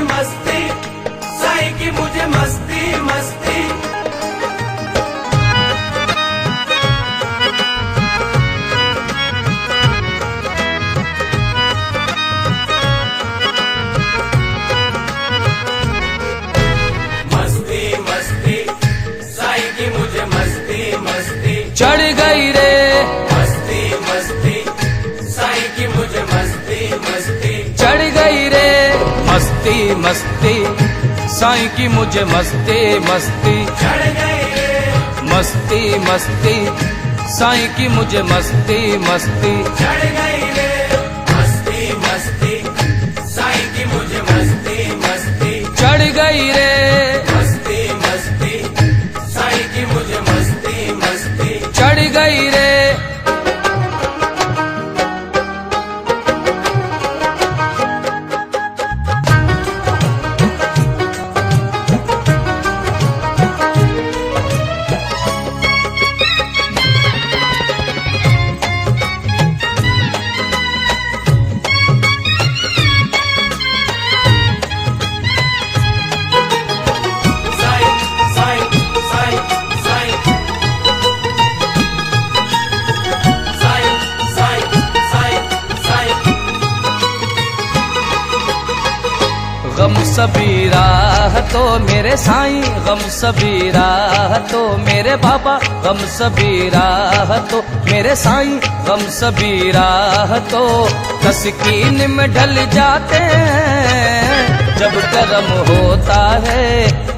मस्ती, साईं की मुझे मस्ती मस्ती। मस्ती मस्ती, साईं की मुझे मस्ती मस्ती। चढ़ गई रे मस्ती मस्ती, साईं की मुझे मस्ती मस्ती। चढ़ गई रे मस्ती मस्ती, साईं की मुझे मस्ती मस्ती। चढ़ गई रे मस्ती मस्ती, साईं की मुझे मस्ती मस्ती। चढ़ गई रे मस्ती मस्ती, साईं की मुझे मस्ती मस्ती। चढ़ गई रे मस्ती मस्ती, साईं की मुझे मस्ती मस्ती। चढ़ गई रे। साईं साईं साईं साईं, साईं साईं साईं साईं। गम सबीरा तो मेरे साईं, गम सबीरा तो मेरे बाबा, गम सबीरा तो मेरे साईं, गम सबीरा तो तस्कीन में ढल जाते हैं। जब कर्म होता है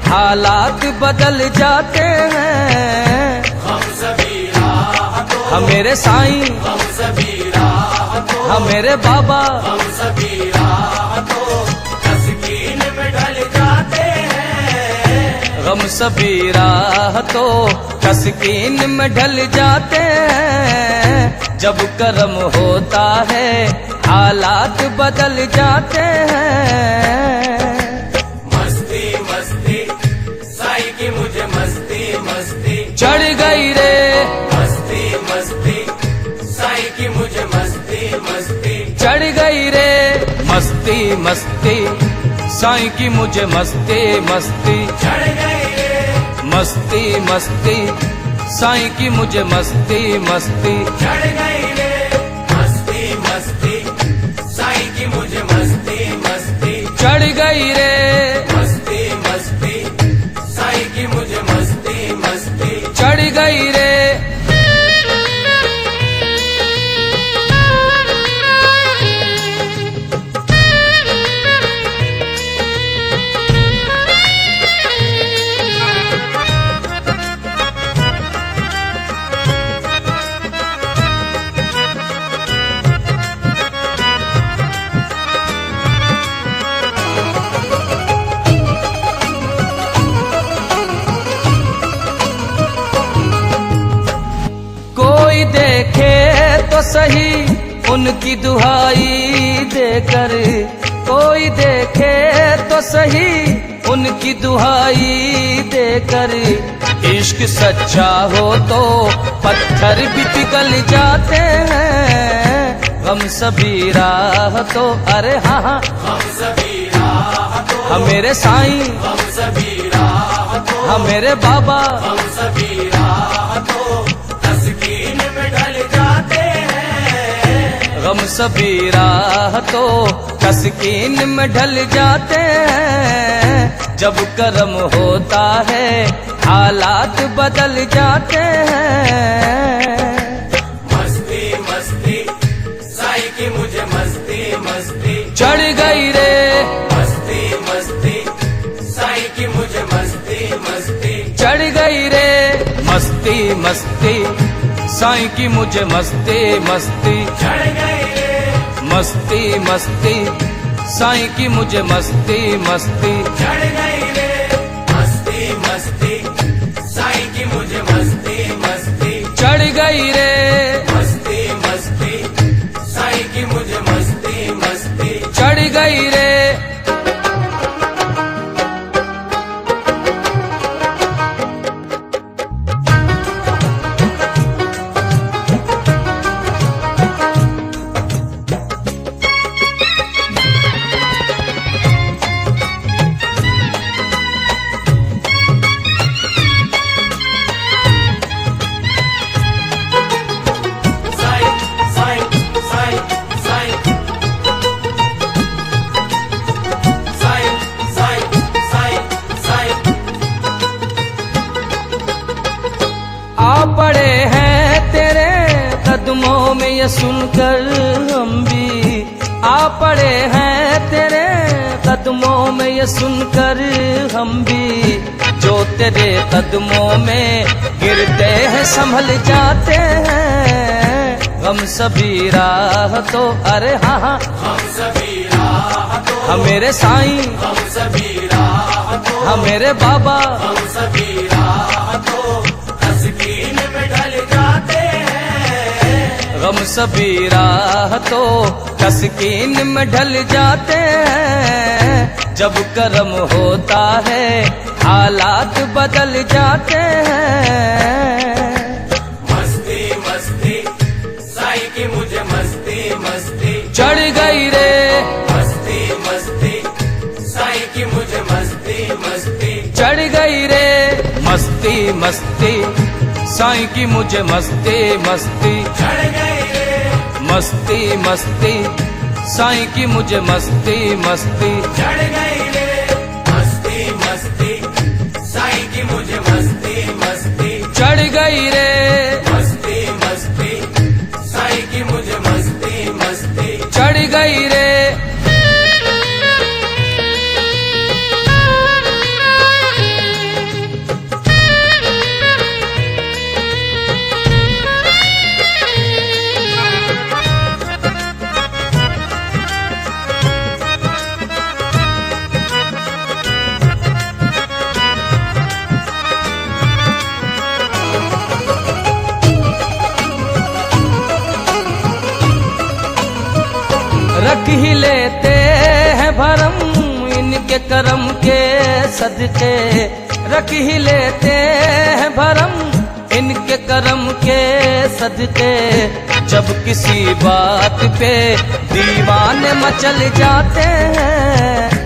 हालात बदल जाते हैं। हम सभी राह तो, हम मेरे साईं, हम सभी राह तो, हम मेरे बाबा, हम सभी राह तो तस्कीन में ढल जाते हैं। गम सबीरा तो तस्कीन में ढल जाते हैं। जब कर्म होता है हालात बदल जाते हैं। मस्ती मस्ती, साईं की मुझे मस्ती मस्ती। चढ़ गई रे मस्ती मस्ती, साईं की मुझे मस्ती मस्ती। चढ़ गई रे मस्ती मस्ती, साईं की मुझे मस्ती मस्ती। चढ़ गई रे मस्ती मस्ती, साईं की मुझे मस्ती मस्ती। चढ़ गई रे मस्ती मस्ती, साईं की मुझे मस्ती मस्ती। चढ़ गई रे मस्ती मस्ती, साईं की मुझे मस्ती मस्ती। चढ़ गई रे। कोई देखे तो सही उनकी दुहाई देकर, कोई देखे तो सही उनकी दुहाई देकर। इश्क सच्चा हो तो पत्थर भी पिघल जाते हैं। गम सभी राह तो, अरे हाँ हाँ, हम सभी राह तो, हम मेरे साईं, हम सभी राह तो, हम मेरे बाबा, हम सभी राह तो तस्कीन में ढल जाते हैं। गम सभी राह तो तस्कीन में ढल जाते हैं। जब कर्म होता है हालात बदल जाते हैं। मस्ती मस्ती, साईं की मुझे मस्ती मस्ती। चढ़ गई रे मस्ती मस्ती, साईं की मुझे मस्ती मस्ती। चढ़ गई रे मस्ती मस्ती, साईं की मुझे मस्ती मस्ती। चढ़ गई रे मस्ती मस्ती, साईं की मुझे मस्ती मस्ती। चढ़ गई रे मस्ती मस्ती, साईं की मुझे मस्ती मस्ती। चढ़ गई रे मस्ती मस्ती, साईं की मुझे मस्ती मस्ती। चढ़ गई रे। कदमों में ये सुनकर हम भी आ पड़े हैं तेरे कदमों में ये सुनकर हम भी जो तेरे कदमों में गिरते हैं संभल जाते हैं हम सभी राह तो अरे हाँ हाँ हम सभी राह तो हम मेरे साईं हम सभी राह तो हम मेरे बाबा हम सभी राह तो तस्कीन में ढल जाते हैं हम सभी राह तो तस्कीन में ढल जाते हैं जब कर्म होता है हालात बदल जाते हैं मस्ती मस्ती साईं की मुझे मस्ती मस्ती चढ़ गई रे मस्ती मस्ती साईं की मुझे मस्ती मस्ती चढ़ गई रे मस्ती मस्ती साईं की मुझे मस्ती मस्ती चढ़ गई रे मस्ती मस्ती साईं की मुझे मस्ती मस्ती चढ़ गई रे मस्ती मस्ती साईं की मुझे मस्ती मस्ती चढ़ गई रे मस्ती मस्ती साईं की मुझे मस्ती मस्ती चढ़ गई रे रख ही लेते हैं भरम इनके करम के सदके रख ही लेते हैं भरम इनके करम के सदके जब किसी बात पे दीवाने मचल जाते हैं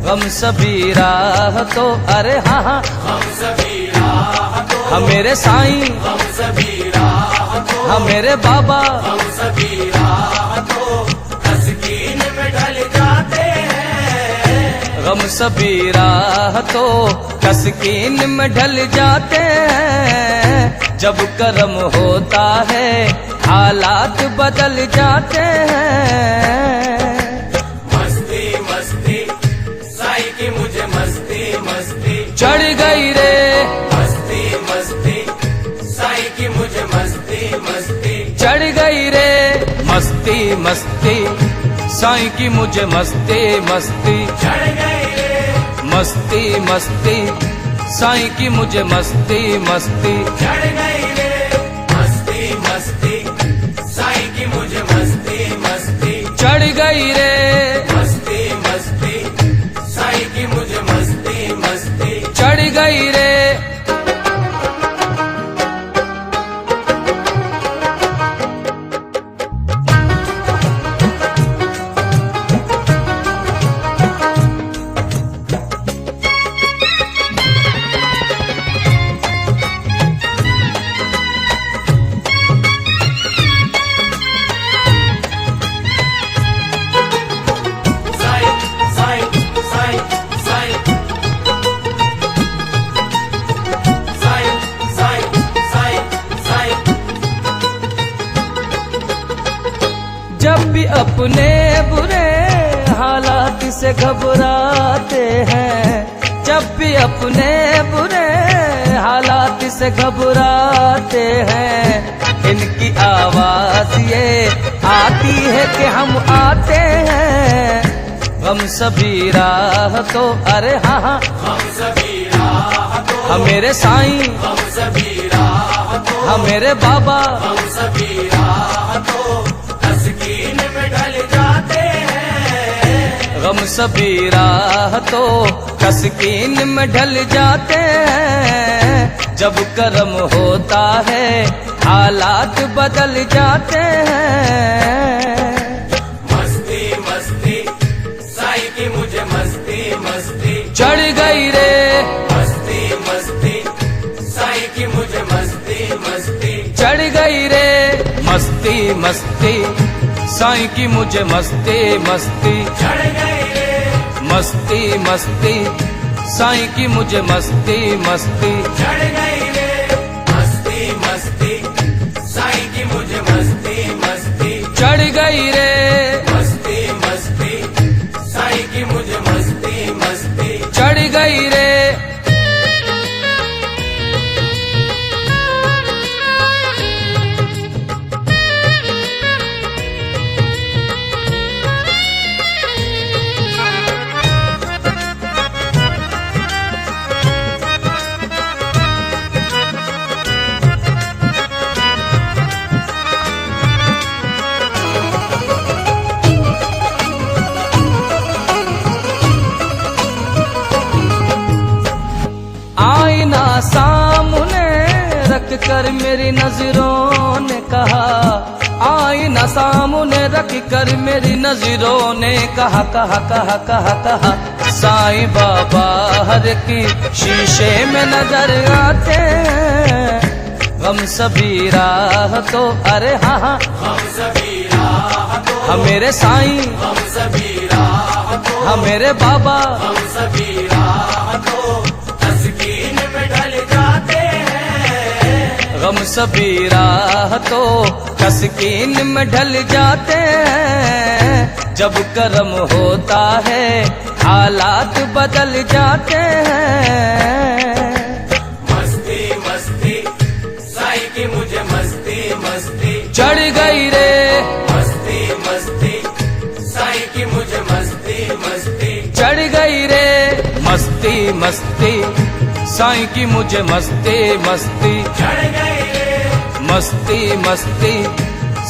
हम सभी राह तो अरे हाँ हाँ हम सभी राह तो हम मेरे साईं हम सभी राह तो हम मेरे बाबा हम सभी राह तो तस्कीन में ढल जाते हैं हम सभी राह तो तस्कीन में ढल जाते हैं जब कर्म होता है हालात बदल जाते हैं मस्ती मस्ती साईं की मुझे मस्ती मस्ती चढ़ गई रे मस्ती मस्ती साईं की मुझे मस्ती मस्ती चढ़ गई रे मस्ती मस्ती साईं की मुझे मस्ती मस्ती चढ़ गई रे मस्ती मस्ती साईं की मुझे मस्ती मस्ती चढ़ गई रे मस्ती मस्ती साईं की मुझे मस्ती मस्ती चढ़ गई रे मस्ती मस्ती साईं की मुझे मस्ती मस्ती चढ़ गई रे साईं साईं साईं साईं साईं साईं साईं साईं जब भी अपने बुरे हालात से घबराते हैं जब भी अपने बुरे हालात से घबराते हैं इनकी आवाज ये आती है कि हम आते हैं हम सभी राह तो अरे हाँ हाँ हम सभी राह तो हम मेरे साईं हम सभी राह तो हम मेरे बाबा हम सभी राह तो तस्कीन में ढल जाते हैं हम सभी राह तो तस्कीन में ढल जाते हैं जब कर्म होता है हालात बदल जाते हैं मस्ती मस्ती साईं की मुझे मस्ती मस्ती चढ़ गई रे मस्ती मस्ती साईं की मुझे मस्ती मस्ती चढ़ गई रे मस्ती मस्ती साईं की मुझे मस्ती मस्ती चढ़ गई रे मस्ती मस्ती साईं की मुझे मस्ती मस्ती चढ़ गई रे मस्ती मस्ती साईं की मुझे मस्ती मस्ती कर मेरी नजरों ने कहा, आईना सामने रख कर मेरी नजरों ने कहा कहा कहा कहा कहा, साईं बाबा हर की शीशे में नजर आते हैं, हम सभी राह तो अरे हाँ हाँ, हम सभी राह तो, हम मेरे साईं, हम सभी राह तो, हम मेरे बाबा, हम सभी राह तो तस्कीन में ढल जाते हैं, हम सभी राह तो तस्कीन में ढल जाते हैं, जब कर्म होता है हालात बदल जाते हैं। मस्ती मस्ती साईं की मुझे मस्ती मस्ती चढ़ गई रे, मस्ती मस्ती साईं की मुझे मस्ती मस्ती चढ़ गई रे, मस्ती मस्ती साईं की मुझे मस्ती मस्ती, चढ़ गई रे, मस्ती मस्ती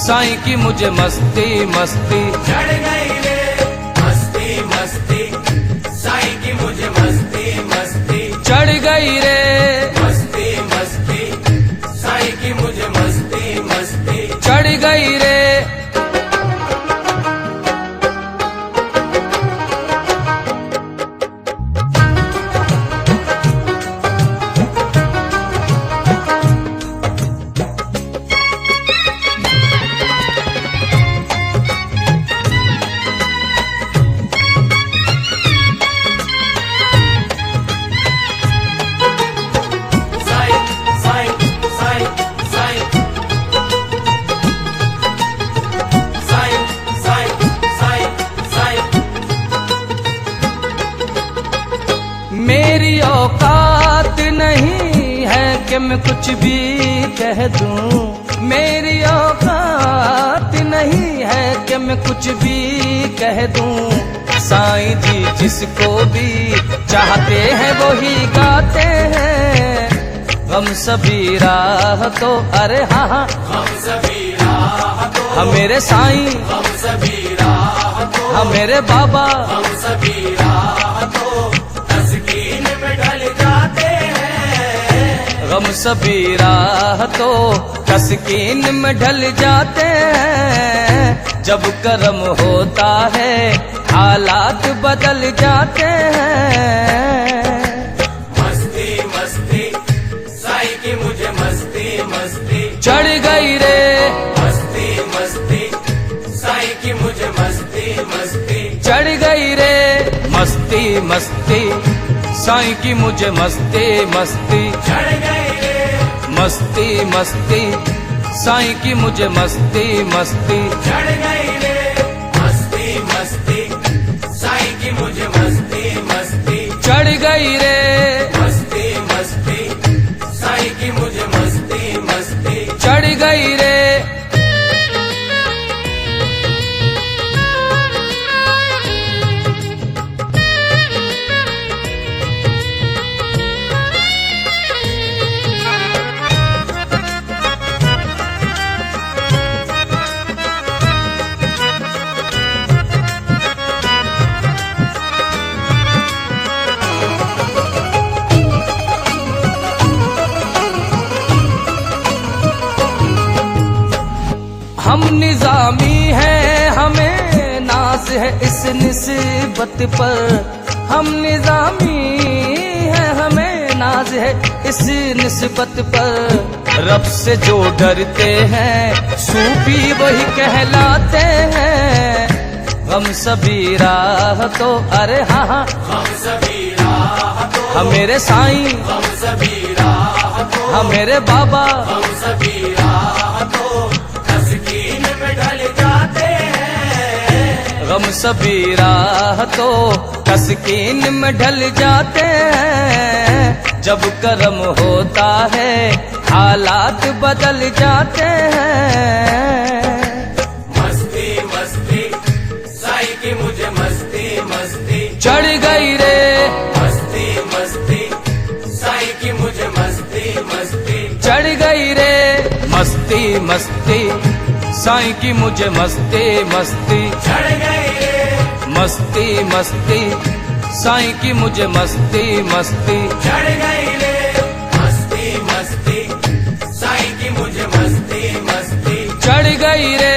साईं की मुझे मस्ती मस्ती, चढ़ गई रे, मस्ती मस्ती साईं की मुझे मस्ती मस्ती चढ़ गई रे, मस्ती मस्ती साईं की मुझे मस्ती मस्ती चढ़ गई रे। साईं साईं साईं साईं साईं साईं साईं साईं मेरी औकात नहीं है कि मैं कुछ भी कह दूं, मेरी औकात नहीं है कि मैं कुछ भी कह दूं, साईं जी जिसको भी चाहते हैं वो ही गाते हैं, हम सभी राह तो अरे हाँ हाँ, हम सभी राह तो, हम मेरे साईं, हम सभी राह तो, हम मेरे बाबा, हम सभी राह तो तस्कीन में ढल जाते हैं, हम सभी राह तो तस्कीन में ढल जाते हैं, जब कर्म होता है हालात बदल जाते हैं। मस्ती मस्ती साईं की मुझे मस्ती मस्ती चढ़ गई रे, मस्ती मस्ती साईं की मुझे मस्ती मस्ती चढ़ गई रे, मस्ती मस्ती साईं की मुझे मस्ती मस्ती, चढ़ गई रे, मस्ती मस्ती साईं की मुझे मस्ती मस्ती, चढ़ गई रे, मस्ती मस्ती साईं की मुझे मस्ती मस्ती चढ़ गई रे, मस्ती मस्ती साईं की मुझे मस्ती मस्ती चढ़ गई रे। हम निजामी हैं, हमें नाज है इस निस्बत पर, हम निजामी हैं, हमें नाज है इस निस्बत पर, रब से जो डरते हैं सूफी वही कहलाते हैं, हम सभी राह तो अरे हाँ हाँ, हम सभी राह तो, हम मेरे साईं, हम सभी राह तो, हम मेरे बाबा, हम सभी राह तो तस्कीन में ढल जाते हैं, हम सभी राह तो तस्कीन में ढल जाते हैं, जब कर्म होता है हालात बदल जाते हैं। मस्ती मस्ती साईं की मुझे मस्ती मस्ती चढ़ गई रे, मस्ती मस्ती साईं की मुझे मस्ती मस्ती चढ़ गई रे, मस्ती मस्ती साईं की मुझे मस्ती मस्ती, चढ़ गई रे, मस्ती मस्ती साईं की मुझे मस्ती मस्ती, चढ़ गई रे, मस्ती मस्ती साईं गई रे